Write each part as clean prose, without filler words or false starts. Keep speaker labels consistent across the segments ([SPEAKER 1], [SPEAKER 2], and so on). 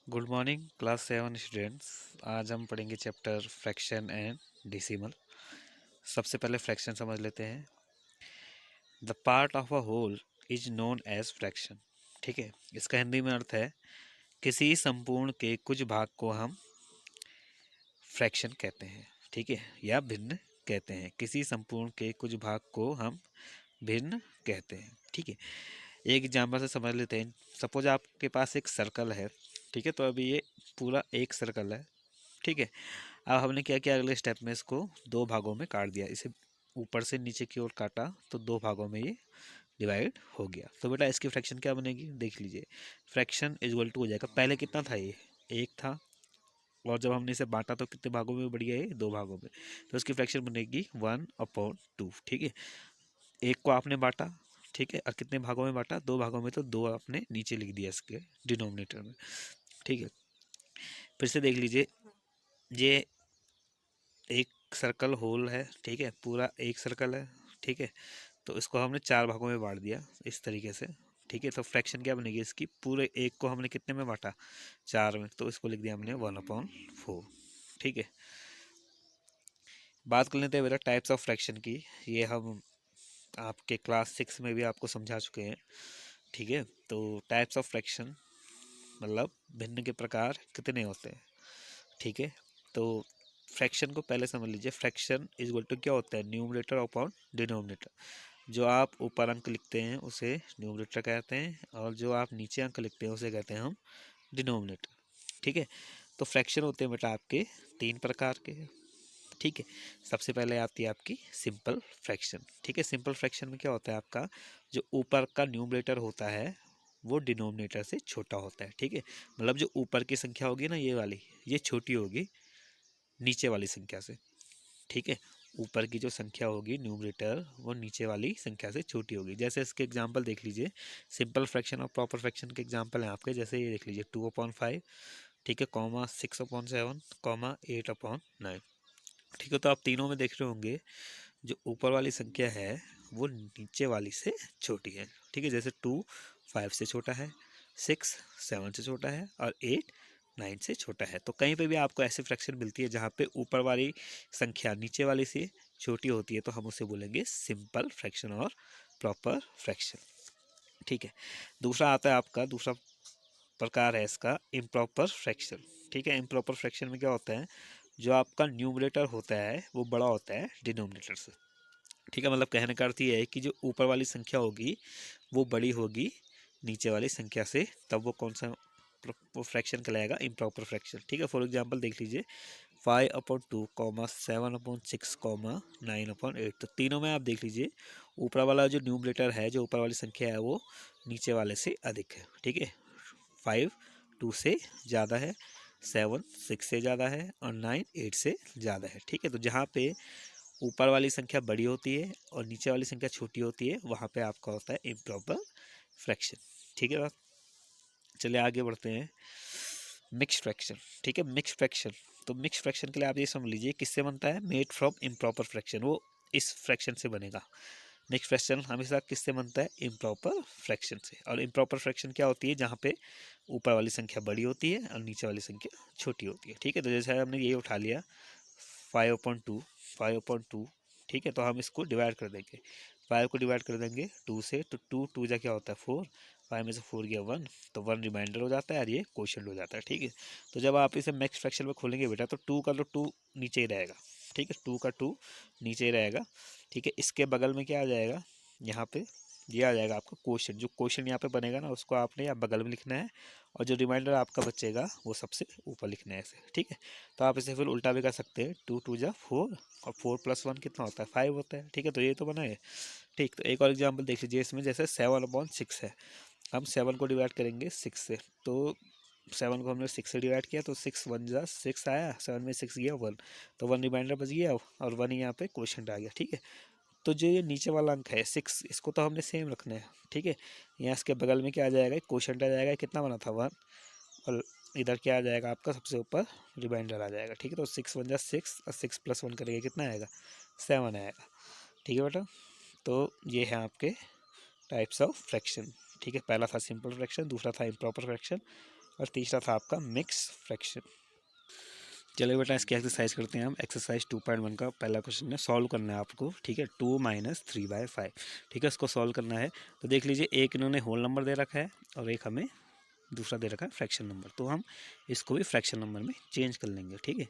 [SPEAKER 1] Good morning class 7 students. आज हम पढ़ेंगे चैप्टर फ्रैक्शन एंड डेसिमल। सबसे पहले फ्रैक्शन समझ लेते हैं। The part of a whole is known as fraction. ठीक है, इसका हिंदी में अर्थ है किसी संपूर्ण के कुछ भाग को हम फ्रैक्शन कहते हैं। ठीक है, या भिन्न कहते हैं। किसी संपूर्ण के कुछ भाग को हम भिन्न कहते हैं। ठीक है, एक एग्जाम्पल से समझ लेते हैं। सपोज आपके पास एक सर्कल है। ठीक है, तो अभी ये पूरा एक सर्कल है। ठीक है, अब हमने क्या किया, अगले स्टेप में इसको दो भागों में काट दिया। इसे ऊपर से नीचे की ओर काटा तो दो भागों में ये डिवाइड हो गया। तो बेटा इसकी फ्रैक्शन क्या बनेगी, देख लीजिए। फ्रैक्शन इक्वल टू हो जाएगा, पहले कितना था, ये एक था, और जब हमने इसे बांटा तो कितने भागों में बढ़ गया, ये दो भागों में। तो इसकी फ्रैक्शन बनेगी 1/2। ठीक है, एक को आपने बांटा, ठीक है, और कितने भागों में बांटा, दो भागों में, तो दो आपने नीचे लिख दिया इसके डिनोमिनेटर में। ठीक है, फिर से देख लीजिए, ये एक सर्कल होल है। ठीक है, पूरा एक सर्कल है। ठीक है, तो इसको हमने चार भागों में बांट दिया इस तरीके से। ठीक है, तो फ्रैक्शन क्या बनेगी इसकी, पूरे एक को हमने कितने में बांटा, चार में, तो इसको लिख दिया हमने 1/4। ठीक है, बात कर लेते हैं बेटा टाइप्स ऑफ फ्रैक्शन की। ये हम आपके क्लास 6 में भी आपको समझा चुके हैं। ठीक है, तो टाइप्स ऑफ फ्रैक्शन मतलब भिन्न के प्रकार कितने होते हैं। ठीक है, तो फ्रैक्शन को पहले समझ लीजिए। फ्रैक्शन इज इक्वल टू क्या होता है, न्यूमरेटर अपॉन डिनोमिनेटर। जो आप ऊपर अंक लिखते हैं उसे न्यूमरेटर कहते हैं, और जो आप नीचे अंक लिखते हैं उसे कहते हैं हम डिनोमिनेटर। ठीक है, तो फ्रैक्शन होते हैं बेटा आपके तीन प्रकार के। ठीक है, सबसे पहले आती है आपकी सिंपल फ्रैक्शन। ठीक है, सिंपल फ्रैक्शन में क्या होता है, आपका जो ऊपर का न्यूमरेटर होता है वो डिनोमिनेटर से छोटा होता है। ठीक है, मतलब जो ऊपर की संख्या होगी ना, ये वाली, ये छोटी होगी नीचे वाली संख्या से। ठीक है, ऊपर की जो संख्या होगी न्यूमरेटर, वो नीचे वाली संख्या से छोटी होगी। जैसे इसके एग्जांपल देख लीजिए। सिंपल फ्रैक्शन और प्रॉपर फ्रैक्शन के एग्जांपल हैं आपके, जैसे ये देख लीजिए 2/5। ठीक है, कॉमा 6/7, कॉमा 8/9। ठीक है, तो आप तीनों में देख रहे होंगे जो ऊपर वाली संख्या है वो नीचे वाली से छोटी है। ठीक है, जैसे 2 5 से छोटा है, 6 7 से छोटा है, और 8 9 से छोटा है। तो कहीं पे भी आपको ऐसी फ्रैक्शन मिलती है जहाँ पे ऊपर वाली संख्या नीचे वाली से छोटी होती है, तो हम उसे बोलेंगे सिंपल फ्रैक्शन और प्रॉपर फ्रैक्शन। ठीक है, दूसरा आता है आपका, दूसरा प्रकार है इसका इम्प्रॉपर फ्रैक्शन। ठीक है, इम्प्रॉपर फ्रैक्शन में क्या होता है, जो आपका न्यूमरेटर होता है वो बड़ा होता है डिनोमिनेटर से। ठीक है, मतलब कहने का अर्थ ये है कि जो ऊपर वाली संख्या होगी वो बड़ी होगी नीचे वाली संख्या से, तब वो कौन सा वो फ्रैक्शन कहलाएगा, इम्प्रॉपर फ्रैक्शन। ठीक है, फॉर एग्जांपल देख लीजिए 5/2, 7/6, 9/8। तो तीनों में आप देख लीजिए ऊपर वाला जो न्यूमरेटर है, जो ऊपर वाली संख्या है, वो नीचे वाले से अधिक है। ठीक है, 5 2 से ज़्यादा है, 7 6 से ज़्यादा है, और 9 8 से ज़्यादा है। ठीक है, तो जहाँ पे ऊपर वाली संख्या बड़ी होती है और नीचे वाली संख्या छोटी होती है, वहाँ पे आपका होता है इम्प्रॉपर फ्रैक्शन। ठीक है बात, चलिए आगे बढ़ते हैं। Mix fraction. ठीक है, मिक्स फ्रैक्शन, तो मिक्स फ्रैक्शन के लिए आप ये समझ लीजिए किससे बनता है, मेड फ्रॉम इम्प्रॉपर फ्रैक्शन, वो इस फ्रैक्शन से बनेगा। मिक्स फ्रैक्शन हमेशा किससे बनता है, इम्प्रॉपर फ्रैक्शन से। और इम्प्रॉपर फ्रैक्शन क्या होती है, जहाँ पे ऊपर वाली संख्या बड़ी होती है और नीचे वाली संख्या छोटी होती है। ठीक है, तो जैसे हमने ये उठा लिया 5/2, 5/2। ठीक है, तो हम इसको डिवाइड कर देंगे, 5 को डिवाइड कर देंगे 2 से, तो 2 2 जा क्या होता है 4, 5 में से 4 गया 1, तो 1 रिमाइंडर हो जाता है और ये क्वोशंट हो जाता है। ठीक है, तो जब आप इसे मैक्स फ्रैक्शन में खोलेंगे बेटा, तो 2 का तो 2 नीचे ही रहेगा। ठीक है, 2 का 2 नीचे ही रहेगा। ठीक है, इसके बगल में क्या आ जाएगा, यहाँ पे ये आ जाएगा आपका क्वोशंट। जो क्वोशंट यहाँ पे बनेगा ना, उसको आपने यहाँ बगल में लिखना है, और जो रिमाइंडर आपका बचेगा वो सबसे ऊपर लिखना है ऐसे। ठीक है, तो आप इसे फिर उल्टा भी कर सकते हैं, 2 2 जा 4, और 4 + 1 कितना होता है, 5 होता है। ठीक है, तो ये तो बना है। ठीक, तो एक और एग्जांपल देख लीजिए इसमें, जैसे 7/6 है, हम 7 को डिवाइड करेंगे 6 से, तो 7 को हमने 6 से डिवाइड किया, तो 6 1 जा 6 आया, 7 में 6 गया 1, तो 1 रिमाइंडर बच गया, और 1 यहाँ पे क्वोशंट आ गया। ठीक है, तो जो ये नीचे वाला अंक है 6, इसको तो हमने सेम रखना है। ठीक है, यहाँ इसके बगल में क्या आ जाएगा, क्वोशंट आ जाएगा, कितना बना था 1, और इधर क्या आ जाएगा आपका, सबसे ऊपर रिमाइंडर आ जाएगा। ठीक है, तो 6 1 जा 6, और 6 + 1 करेंगे कितना आएगा, 7 आएगा। ठीक है बेटा, तो ये है आपके टाइप्स ऑफ फ्रैक्शन। ठीक है, पहला था सिंपल फ्रैक्शन, दूसरा था इम्प्रॉपर फ्रैक्शन, और तीसरा था आपका मिक्स फ्रैक्शन। चलिए बेटा इसकी एक्सरसाइज करते हैं हम। एक्सरसाइज 2.1 का पहला क्वेश्चन है, सॉल्व करना है आपको, ठीक है। 2 माइनस 3/5, ठीक है, इसको सॉल्व करना है। तो देख लीजिए, एक इन्होंने होल नंबर दे रखा है और एक हमें दूसरा दे रखा है फ्रैक्शन नंबर, तो हम इसको भी फ्रैक्शन नंबर में चेंज कर लेंगे, ठीक है।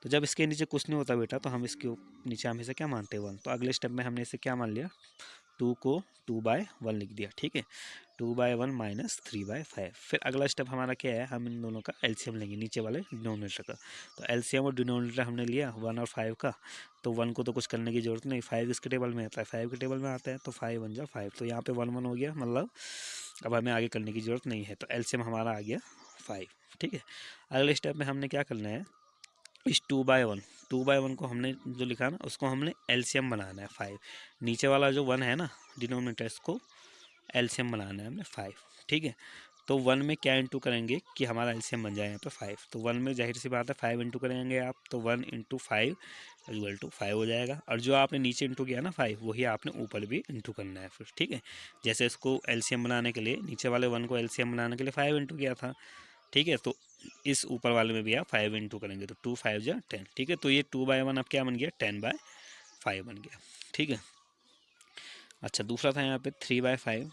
[SPEAKER 1] तो जब इसके नीचे कुछ नहीं होता बेटा, तो हम इसके नीचे हम इसे क्या मानते हैं, 1। तो अगले स्टेप में हमने इसे क्या मान लिया, 2 को 2/1 लिख दिया, ठीक है। 2/1 माइनस 3/5। फिर अगला स्टेप हमारा क्या है, हम इन दोनों का एलसीएम लेंगे, नीचे वाले डिनोमिनेटर का। तो एलसीएम और डिनोमिनेटर हमने लिया 1 और 5 का। तो 1 को तो कुछ करने की जरूरत नहीं, 5 इसके टेबल में आता है, 5 के टेबल में आता है, तो 5 1 जा 5। तो यहाँ पे 1 1 हो गया, मतलब अब हमें आगे करने की ज़रूरत नहीं है। तो एलसीएम हमारा आ गया 5, ठीक है। अगले स्टेप में हमने क्या करना है, इस 2/1 को हमने जो लिखा ना, उसको हमने एलसीएम बनाना है 5। नीचे वाला जो 1 है ना डिनोमिनेटर, इसको एलसीएम बनाना है हमने 5, ठीक है। तो 1 में क्या इंटू करेंगे कि हमारा एलसीएम बन जाए यहाँ पे 5। तो 1 में जाहिर सी बात है 5 इंटू करेंगे आप, तो 1 इंटू 5 इक्वल टू 5 हो जाएगा। और जो आपने नीचे इंटू किया ना 5, वही आपने ऊपर भी इंटू करना है फिर, ठीक है। जैसे इसको एलसीएम बनाने के लिए, नीचे वाले 1 को एलसीएम बनाने के लिए 5 इंटू किया था, ठीक है। तो इस ऊपर वाले में भी आप 5 इंटू करेंगे, तो 2 5 जा 10, ठीक है। तो ये 2/1 अब क्या बन गया, 10/5 बन गया, ठीक है। अच्छा, दूसरा था यहाँ पे 3/5,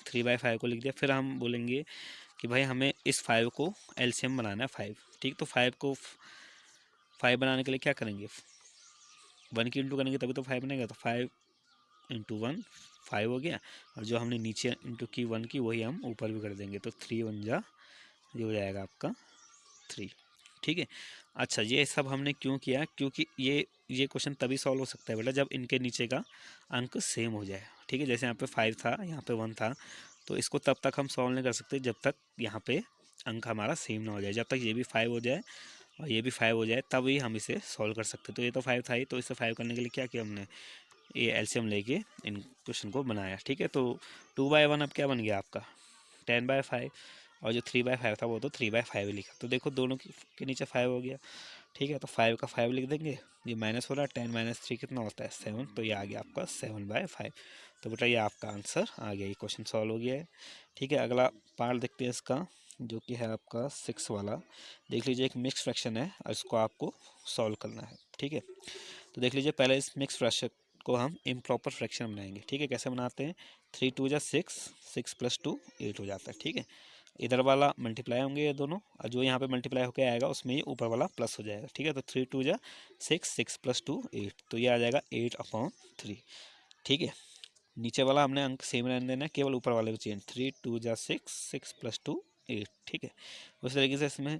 [SPEAKER 1] 3/5 को लिख दिया। फिर हम बोलेंगे कि भाई हमें इस 5 को एलसीएम बनाना है 5, ठीक। तो 5 को 5 बनाने के लिए क्या करेंगे, 1 की इंटू करेंगे तभी तो 5 बनेगा। तो 5 इंटू 1 5 हो गया, और जो हमने नीचे इंटू की 1 की, वही हम ऊपर भी कर देंगे। तो 3 1 जा, ये हो जाएगा आपका 3, ठीक है। अच्छा, ये सब हमने क्यों किया, क्योंकि ये क्वेश्चन तभी सॉल्व हो सकता है बेटा जब इनके नीचे का अंक सेम हो जाए, ठीक है। जैसे यहाँ पे 5 था, यहाँ पे 1 था, तो इसको तब तक हम सॉल्व नहीं कर सकते जब तक यहाँ पे अंक हमारा सेम ना हो जाए। जब तक ये भी 5 हो जाए और ये भी 5 हो जाए, तभी हम इसे सॉल्व कर सकते। तो ये तो 5 था ही, तो इसे 5 करने के लिए क्या किया हमने, ये एलसीएम लेके इन क्वेश्चन को बनाया, ठीक है। तो 2/1 अब क्या बन गया आपका, 10/5। और जो 3/5 था वो तो 3/5 ही लिखा। तो देखो दोनों के नीचे 5 हो गया, ठीक है। तो 5 का 5 लिख देंगे, ये माइनस हो रहा है, 10 माइनस 3 कितना होता है, 7। तो ये आ गया आपका 7/5। तो बेटा ये आपका आंसर आ गया, ये क्वेश्चन सॉल्व हो गया है, ठीक है। अगला पार्ट देखते हैं इसका, जो कि है आपका 6 वाला। देख लीजिए, एक मिक्स फ्रैक्शन है और इसको आपको सॉल्व करना है, ठीक है। तो देख लीजिए, पहले इस मिक्स फ्रैक्शन को हम इम्प्रॉपर फ्रैक्शन बनाएंगे, ठीक है। कैसे बनाते हैं, 3 2 जा 6, 6 + 2 8 हो जाता है, ठीक है। इधर वाला मल्टीप्लाई होंगे ये दोनों, और जो यहाँ पे मल्टीप्लाई होकर आएगा उसमें ये ऊपर वाला प्लस हो जाएगा, ठीक है। तो 3 2 जा 6, 6 + 2 8, तो ये आ जाएगा 8/3, ठीक है। नीचे वाला हमने अंक सेम रहने देना है, केवल ऊपर वाले को चेंज, 3 2 जा 6, 6 + 2 8, ठीक है। उस तरीके से इसमें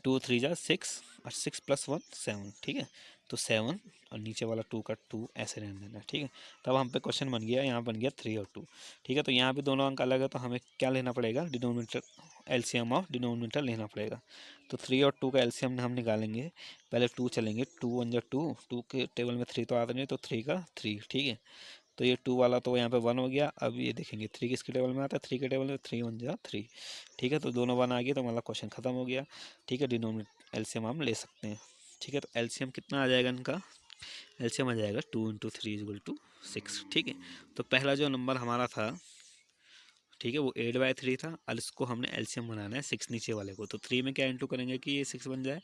[SPEAKER 1] 2 3 जा 6 और 6 + 1 7, ठीक है। तो 7 और नीचे वाला 2 का 2 ऐसे रहने देना, ठीक है। तब हम पे क्वेश्चन बन गया, यहाँ बन गया 3 और 2, ठीक है। तो यहाँ भी दोनों अंक अलग है, तो हमें क्या लेना पड़ेगा, डिनोमिनेटर, एलसीएम ऑफ डिनोमिनेटर लेना पड़ेगा। तो 3 और 2 का एलसीएम हम निकालेंगे। पहले 2 चलेंगे, 2 1 जा 2, 2 के टेबल में 3 तो आता नहीं, तो 3 का 3, ठीक है। तो ये 2 वाला तो यहाँ पे 1 हो गया। अब ये देखेंगे 3 किसके टेबल में आता है, 3 के टेबल में, 3 1 जा 3, ठीक है। तो दोनों 1 आ गया, तो हमारा क्वेश्चन खत्म हो गया, ठीक है। डिनोमिनेटर एलसीएम हम ले सकते हैं, ठीक है। तो एलसीएम कितना आ जाएगा इनका, एलसीएम आ जाएगा 2 × 3 = 6, ठीक है। तो पहला जो नंबर हमारा था, ठीक है, वो 8/3 था। अब इसको हमने एलसीएम बनाना है 6 नीचे वाले को। तो 3 में क्या इंटू करेंगे कि ये 6 बन जाए,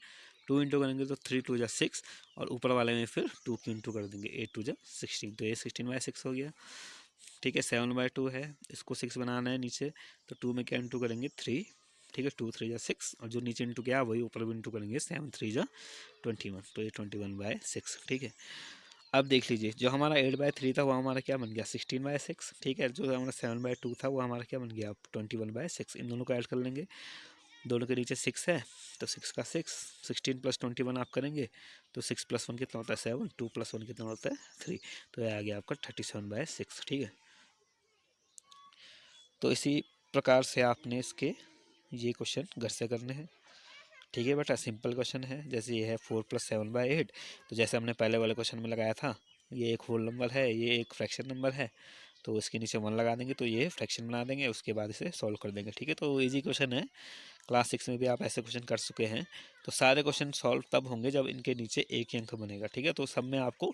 [SPEAKER 1] 2 इंटू करेंगे तो 3 2 जा 6, और ऊपर वाले में फिर 2 की इंटू कर देंगे, 8 2 जा 16, तो ये 16/6 हो गया, ठीक है। 7/2 है, इसको 6 बनाना है नीचे, तो 2 में क्या इंटू करेंगे 3, ठीक है। 2 3 जा 6, और जो नीचे इंटू किया वही ऊपर भी इंटू करेंगे, 7 3 जा 21, तो ये 21/6, ठीक है। अब देख लीजिए, जो हमारा 8/3 था वो हमारा क्या बन गया, 16/6, ठीक है। जो हमारा 7/2 था वो हमारा क्या बन गया, 21/6। इन दोनों को ऐड कर लेंगे, दोनों के नीचे 6 है, तो 6 का 6, 16 + 21 आप करेंगे, तो 6 + 1 कितना होता है 7, 2 + 1 कितना होता है 3, तो ये आ गया आपका 37/6, ठीक है। तो इसी प्रकार से आपने इसके ये क्वेश्चन घर से करने हैं, ठीक है बेटा। सिंपल क्वेश्चन है, जैसे ये है 4 + 7/8, तो जैसे हमने पहले वाले क्वेश्चन में लगाया था, ये एक होल नंबर है, ये एक फ्रैक्शन नंबर है, तो इसके नीचे 1 लगा देंगे, तो ये फ्रैक्शन बना देंगे, उसके बाद इसे सॉल्व कर देंगे, ठीक है। तो इजी क्वेश्चन है, क्लास 6 में भी आप ऐसे क्वेश्चन कर चुके हैं। तो सारे क्वेश्चन सॉल्व तब होंगे जब इनके नीचे एक ही अंक बनेगा, ठीक है। तो सब में आपको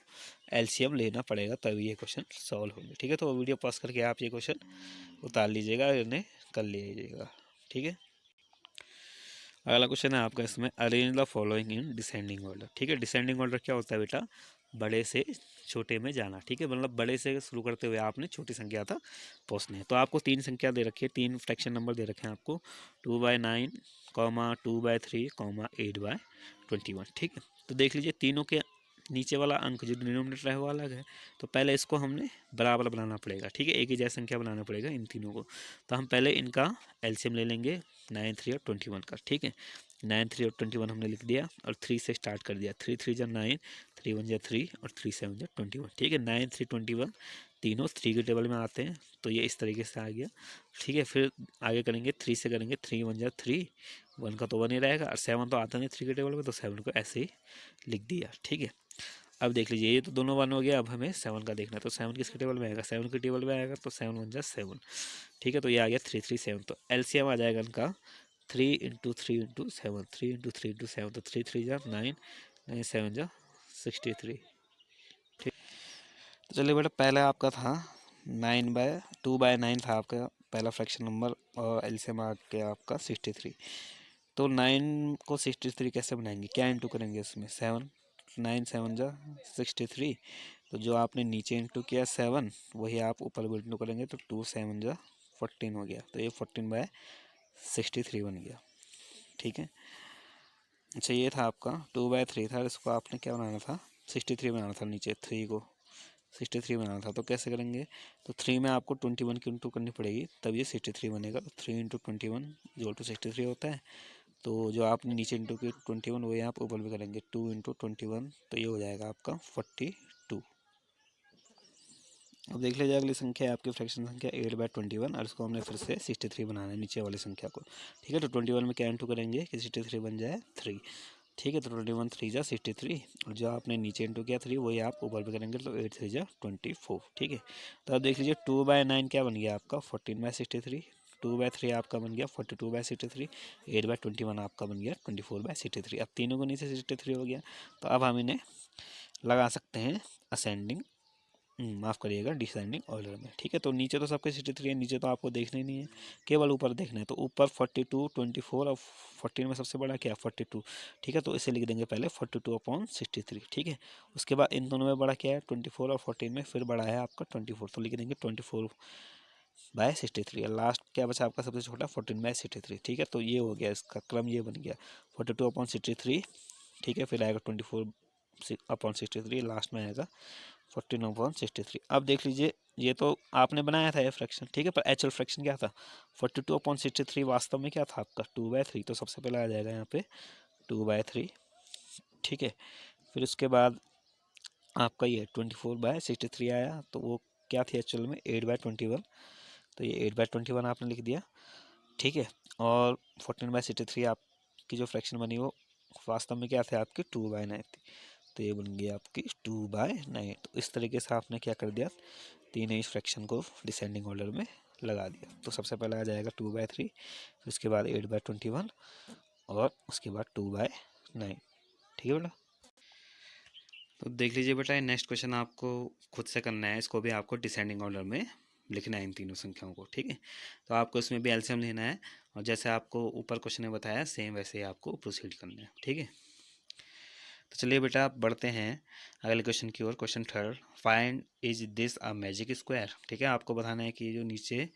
[SPEAKER 1] एलसीएम लेना पड़ेगा, तभी ये क्वेश्चन सॉल्व होंगे, ठीक है। तो वीडियो पॉज करके आप ये क्वेश्चन उतार लीजिएगा, इन्हें कर लीजिएगा, ठीक है। अगला क्वेश्चन है आपका इसमें, arrange the following in descending order. ठीक है, डिसेंडिंग ऑर्डर क्या होता है बेटा, बड़े से छोटे में जाना। ठीक है, मतलब बड़े से शुरू करते हुए आपने छोटी संख्या तक पहुँचना है। तो आपको तीन संख्या दे रखी है, तीन फ्रैक्शन नंबर दे रखे हैं आपको, 2/9, 2/3, 8/21। ठीक है, तो देख लीजिए तीनों के नीचे वाला अंक जो डिनोमिनेटर है वो अलग है, तो पहले इसको हमने बराबर बनाना पड़ेगा। ठीक है, एक ही जैसी संख्या बनाना पड़ेगा इन तीनों को। तो हम पहले इनका एलसीएम ले लेंगे 9, 3 और 21 का। ठीक है, 9, 3 और 21 हमने लिख दिया और 3 से स्टार्ट कर दिया। 3 3 जा 9, 3 1 जा 3 और 3 7 जा 21। ठीक है, 9 3 21 तीनों 3 के टेबल में आते हैं, तो ये इस तरीके से आ गया। ठीक है, फिर आगे करेंगे 3 से करेंगे, 3 1 जा 3, 1 का तो 1 ही रहेगा, और 7 तो आता नहीं 3 के टेबल में, तो 7 को ऐसे ही लिख दिया। ठीक है, अब देख लीजिए ये तो दोनों 1 हो गया, अब हमें 7 का देखना है। तो 7 किसके टेबल में आएगा, 7 के टेबल में आएगा, तो 7 1 जा 7। ठीक है, तो ये आ गया 3 3 7। तो एलसीएम आ जाएगा इनका 3 इंटू 3 इंटू 7, 3 इंटू 3 इंटू 7, तो 3 3 जा 9, 9 7 जा 63। ठीक, तो चलिए बेटा पहला आपका था 2/9 था आपका पहला फ्रैक्शन नंबर, और एलसीएम आ गया आपका 63। तो 9 को 63 कैसे बनाएंगे, क्या इंटू करेंगे इसमें, 7, 9 7 जा 63। तो जो आपने नीचे इंटू किया 7, वही आप ऊपर भी इंटू करेंगे, तो 2 7 जा 14 हो गया, तो ये 14/63 बन गया। ठीक है, अच्छा ये था आपका 2/3 था, इसको आपने क्या बनाना था, 63 बनाना था, नीचे 3 को 63 बनाना था। तो कैसे करेंगे, तो 3 में आपको 21 की इंटू करनी पड़ेगी, तब ये 63 बनेगा। तो 3 इंटू 21 जो टू 63 होता है। तो जो आपने नीचे इंटू की 21 वही आप ऊपर भी करेंगे, 2 इंटू 21, तो ये हो जाएगा आपका 42। अब देख लीजिए अगली संख्या है आपकी फ्रैक्शन संख्या 8/21, और इसको हमने फिर से 63 बनाना है नीचे वाली संख्या को। ठीक है, तो 21 में क्या इंटू करेंगे कि 63 बन जाए 3। ठीक है, तो 21 3 जा 63, और जो आपने नीचे इंटू किया 3 वही आप ऊपर भी करेंगे, तो 8 3 जा 24। ठीक है, तो अब देख लीजिए 2/9 क्या बन गया आपका 14/63, 2/3 आपका बन गया 42/63, 8/21 आपका बन गया 24/63। अब तीनों को नीचे 63 हो गया, तो अब हम इन्हें लगा सकते हैं असेंडिंग, माफ़ करिएगा डिसेंडिंग ऑर्डर में। ठीक है, तो नीचे तो सबके 63 है, नीचे तो आपको देखना ही नहीं है, केवल ऊपर देखना है। तो ऊपर 42, 24 और 14 में सबसे बड़ा क्या 42। ठीक है, तो इसे लिख देंगे पहले 42/63। ठीक है, उसके बाद इन दोनों में बड़ा क्या है 24 और 14 में फिर बड़ा है आपका 24, तो लिख देंगे 24/63। और लास्ट क्या बचा आपका सबसे छोटा 14/63। ठीक है, तो ये हो गया, इसका क्रम ये बन गया 42/63। ठीक है, फिर आएगा 24/63, लास्ट में आएगा 14/63। अब देख लीजिए ये तो आपने बनाया था ये फ्रैक्शन। ठीक है, पर एक्चुअल फ्रैक्शन क्या था 42/63, वास्तव में क्या था आपका 2/3। तो सबसे पहले आ जाएगा यहाँ पे 2/3। ठीक है, फिर उसके बाद आपका ये 24/63 आया, तो वो क्या थी एक्चुअल में 8/21। तो ये 8/21 आपने लिख दिया। ठीक है, और 14/63 आपकी जो फ्रैक्शन बनी वो वास्तव में क्या थे आपकी 2/9 थी, तो ये बन गई आपकी 2/9। तो इस तरीके से आपने क्या कर दिया, तीनों इस फ्रैक्शन को डिसेंडिंग ऑर्डर में लगा दिया। तो सबसे पहले आ जाएगा 2/3, फिर उसके बाद 8/21, और उसके बाद 2/9। ठीक है बेटा, तो देख लीजिए बेटा नेक्स्ट क्वेश्चन आपको खुद से करना है, इसको भी आपको डिसेंडिंग ऑर्डर में लिखना है इन तीनों संख्याओं को। ठीक है, तो आपको इसमें भी एलसीएम लेना है, और जैसे आपको ऊपर क्वेश्चन में बताया सेम वैसे ही आपको प्रोसीड करना है। ठीक है, तो चलिए बेटा आप बढ़ते हैं अगले क्वेश्चन की ओर। Question third, find is this a magic square. ठीक है, आपको बताना है कि जो नीचे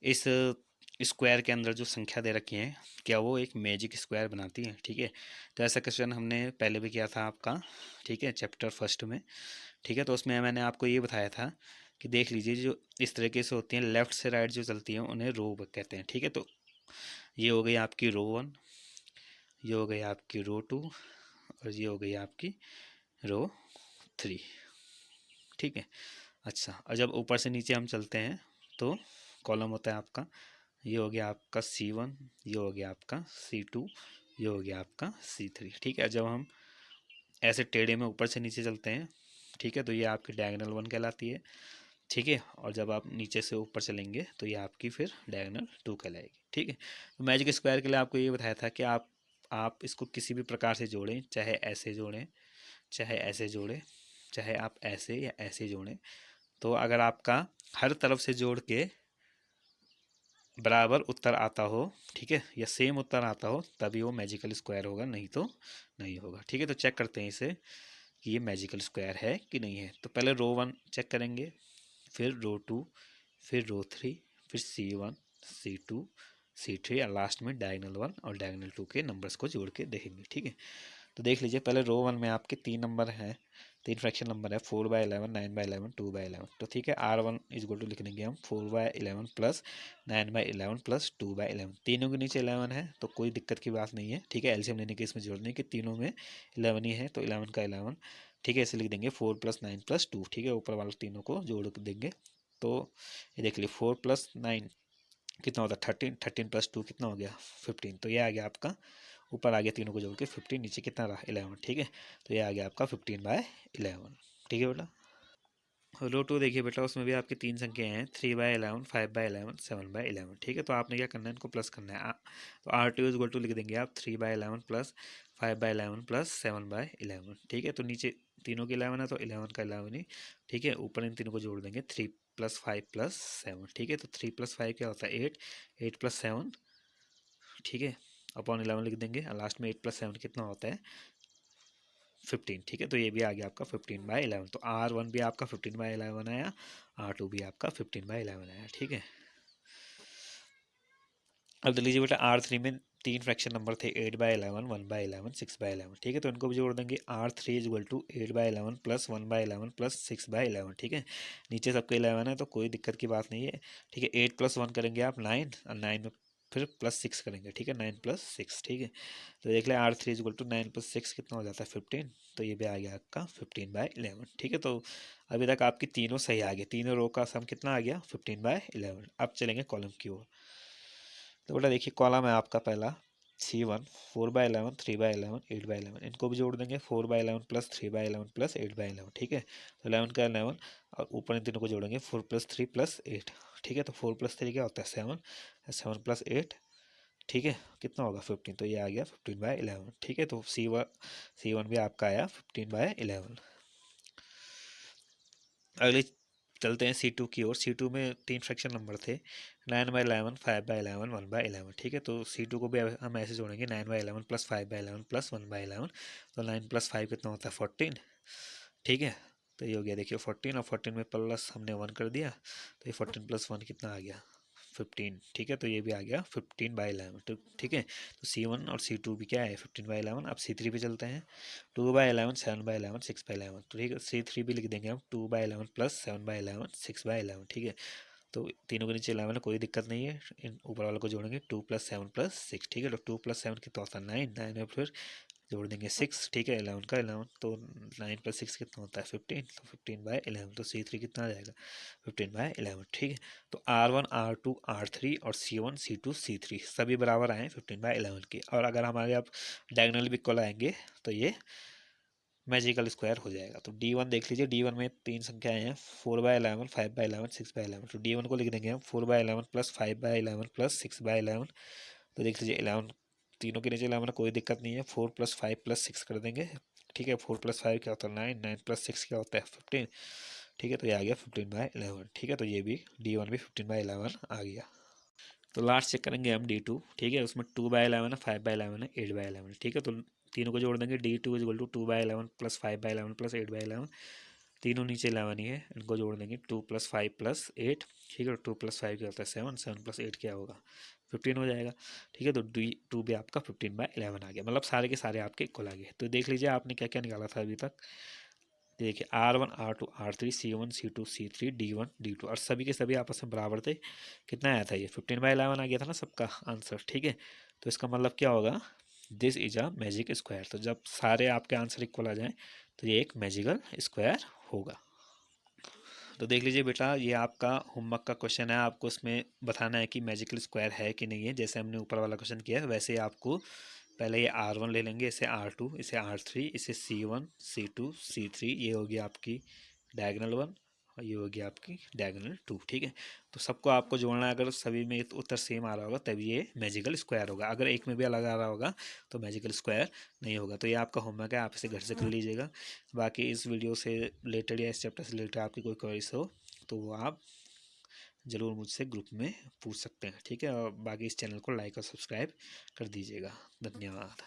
[SPEAKER 1] इस स्क्वायर के अंदर जो संख्या दे रखी है क्या वो एक मैजिक स्क्वायर बनाती है। ठीक है, तो ऐसा क्वेश्चन हमने पहले भी किया था आपका। ठीक है, चैप्टर फर्स्ट में। ठीक है, तो उसमें मैंने आपको ये बताया था कि देख लीजिए जो इस तरीके से होती हैं लेफ़्ट से राइट जो चलती हैं उन्हें रो कहते हैं। ठीक है, तो ये हो गई आपकी रो 1, ये हो गई आपकी रो 2, और ये हो गई आपकी रो 3। ठीक है, अच्छा, और जब ऊपर से नीचे हम चलते हैं तो कॉलम होता है आपका, ये हो गया आपका C1, ये हो गया आपका C2, ये हो गया आपका C3। ठीक है, जब हम ऐसे टेढ़े में ऊपर से नीचे चलते हैं, ठीक है, तो ये आपकी डायगोनल 1 कहलाती है। ठीक है, और जब आप नीचे से ऊपर चलेंगे तो ये आपकी फिर डायगोनल 2 कहलाएगी। ठीक है, तो मैजिक स्क्वायर के लिए आपको ये बताया था कि आप इसको किसी भी प्रकार से जोड़ें, चाहे ऐसे जोड़ें, चाहे ऐसे जोड़ें, चाहे आप ऐसे या ऐसे जोड़ें। तो अगर आपका हर तरफ से जोड़ के बराबर उत्तर आता हो, ठीक है, या सेम उत्तर आता हो, तभी वो मैजिकल स्क्वायर होगा, नहीं तो नहीं होगा। ठीक है, तो चेक करते हैं इसे कि ये मैजिकल स्क्वायर है कि नहीं है। तो पहले रो वन चेक करेंगे, फिर रो टू, फिर रो थ्री, फिर C1, C2, C3 और लास्ट में डायगनल वन और डायगनल टू के नंबर्स को जोड़ के देखेंगे। ठीक है, तो देख लीजिए, पहले रो वन में आपके तीन नंबर हैं, तीन फ्रैक्शन नंबर है, 4/11, 9/11, 2/11। तो ठीक है, R1 इज इक्वल टू लिख देंगे हम 4/11 प्लस 9/11 प्लस 2/11। तीनों के नीचे 11 है तो कोई दिक्कत की बात नहीं है। ठीक है, एलसीएम लेने की इसमें जरूरत नहीं कि तीनों में 11 ही है, तो 11 का 11। ठीक है, ऐसे लिख देंगे 4 + 9 + 2। ठीक है, ऊपर वाले तीनों को जोड़ देंगे। तो ये देख लीजिए 4 + 9 कितना होता है 13, 13 + 2 कितना हो गया 15। तो ये आ गया आपका, ऊपर आ गया तीनों को जोड़ के 15, नीचे कितना रहा 11। ठीक है, तो ये आ गया आपका 15/11। ठीक है बेटा। रो टू देखिए बेटा, उसमें भी आपकी तीन संख्याएं हैं, 3/11, 5/11, 7/11। ठीक है, तो आपने क्या करना है, इनको प्लस करना है। तो R2 = लिख देंगे आप 3/11 प्लस 5/11 प्लस 7/11। ठीक है, तो नीचे तीनों की 11 है तो 11 का 11 ही। ठीक है, ऊपर इन तीनों को जोड़ देंगे 3 + 5 + 7। ठीक है, तो 3 + 5 क्या होता है 8, 8 + 7। ठीक है, अपॉन 11 लिख देंगे और लास्ट में 8 + 7 कितना होता है 15। ठीक है, तो ये भी आ गया आपका 15/11। तो R1 भी आपका 15/11 आया, R2 भी आपका 15/11 आया। ठीक है, अब देख लीजिए बेटा, R3 में तीन फ्रैक्शन नंबर थे, 8/11, 1/11, 6/11। ठीक है, तो इनको भी जोड़ देंगे। R3 = 8/11 plus 1/11 plus 6/11। ठीक है, नीचे सबके 11 है तो कोई दिक्कत की बात नहीं है। ठीक है, 8 + 1 करेंगे आप 9, और 9 में फिर +6 करेंगे। ठीक है, 9 + 6। ठीक है, तो देख लें R3 = 9 + 6 कितना हो जाता है 15। तो ये भी आ गया आपका 15/11। ठीक है, तो अभी तक आपकी तीनों सही आ गए, तीनों रो का सम कितना आ गया 15/11। अब चलेंगे कॉलम की ओर। तो बेटा देखिए, कॉलम है आपका पहला C1, 4/11, 3/11, 8/11। इनको भी जोड़ देंगे 4/11 प्लस 3/11 प्लस 8/11। ठीक है, तो 11 का 11 और ऊपर इन तीनों को जोड़ेंगे 4 + 3 + 8। ठीक है, तो 4 + 3 क्या होता है 7, 7 + 8। ठीक है, कितना होगा 15। तो ये आ गया 15/11। ठीक है, तो C1 भी आपका आया 15/11। अगले चलते हैं C2 की ओर। C2 में तीन फ्रैक्शन नंबर थे, 9/11, 5/11, 1/11। ठीक है, तो C2 को भी हम ऐसे जोड़ेंगे 9/11 प्लस 5/11 प्लस 1/11। तो 9 + 5 कितना होता है 14। ठीक है, तो ये हो गया देखिए 14, और 14 में प्लस हमने 1 कर दिया, तो ये 14 + 1 कितना आ गया 15। ठीक है, तो ये भी आ गया 15/11। तो ठीक है, तो C1 और C2 भी क्या है 15/11। अब C3 पे चलते हैं, 2/11, 7/11, 6/11। तो ठीक है, C3 भी लिख देंगे हम 2/11 प्लस 7/11, 6/11। ठीक है, तो तीनों के नीचे 11 है, कोई दिक्कत नहीं है, इन ऊपर वाले को जोड़ेंगे 2 + 7 + 6। ठीक है, तो 2 + 7 कितना होता है 9, 9 में फिर जोड़ देंगे 6। ठीक है, 11 का 11, तो 9 + 6 कितना होता है 15। तो 15/11, तो C3 कितना आ जाएगा 15/11। ठीक है, तो R1, R2, R3 और C1, C2, C3 सभी बराबर आए 15/11 के। और अगर हमारे आप डायगनल भी इक्वल आएंगे तो ये मैजिकल स्क्वायर हो जाएगा। तो D1 देख लीजिए, D1 में तीन संख्याएं हैं, 4/11, 5/11, 6/11। तो D1 को लिख देंगे हम 4/11 प्लस 5/11 प्लस 6/11। तो देख लीजिए 11 तीनों के नीचे 11, कोई दिक्कत नहीं है, 4 + 5 + 6 कर देंगे। ठीक है, 4 + 5 क्या होता है 9, 9 + 6 क्या होता है 15। ठीक है, तो ये आ गया 15/11। ठीक है, तो ये भी D1 भी 15/11 आ गया। तो लास्ट चेक करेंगे हम D2। ठीक है, उसमें 2/11 है, 5/11 है, 8/11। ठीक है, तो तीनों को जोड़ देंगे। D2 = 2/11 plus 5/11 plus 8/11। तीनों नीचे 11 ही है, इनको जोड़ देंगे 2 + 5 + 8। ठीक है, 2 + 5 क्या होता है 7, 7 + 8 क्या होगा 15 हो जाएगा। ठीक है, तो D2 भी आपका 15/11 आ गया, मतलब सारे के सारे आपके इक्वल आ गए। तो देख लीजिए आपने क्या क्या निकाला था अभी तक। देखिए R1, R2, R3, C1, C2, C3, D1, D2 और सभी के सभी आपस में बराबर थे। कितना आया था ये 15/11 आ गया था ना सबका आंसर। ठीक है, तो इसका मतलब क्या होगा, this is a magic square. तो जब सारे आपके आंसर इक्वल आ जाएं तो ये एक मैजिकल स्क्वायर होगा। तो देख लीजिए बेटा, ये आपका होमवर्क का क्वेश्चन है, आपको इसमें बताना है कि मैजिकल स्क्वायर है कि नहीं है। जैसे हमने ऊपर वाला क्वेश्चन किया है वैसे ही आपको पहले ये R1 ले लेंगे, इसे R2, इसे R3, इसे C1, C2, C3। ये होगी आपकी डायगोनल वन और ये होगी आपकी डायगोनल टू। ठीक है, तो सबको आपको जोड़ना है। अगर सभी में उत्तर सेम आ रहा होगा तभी ये मैजिकल स्क्वायर होगा, अगर एक में भी अलग आ रहा होगा तो मैजिकल स्क्वायर नहीं होगा। तो ये आपका होमवर्क है, आप इसे घर से कर लीजिएगा। बाकी इस वीडियो से रिलेटेड या इस चैप्टर से रिलेटेड आपकी कोई क्वेरीज हो तो वो आप ज़रूर मुझसे ग्रुप में पूछ सकते हैं, ठीक है। और बाकी इस चैनल को लाइक और सब्सक्राइब कर दीजिएगा। धन्यवाद।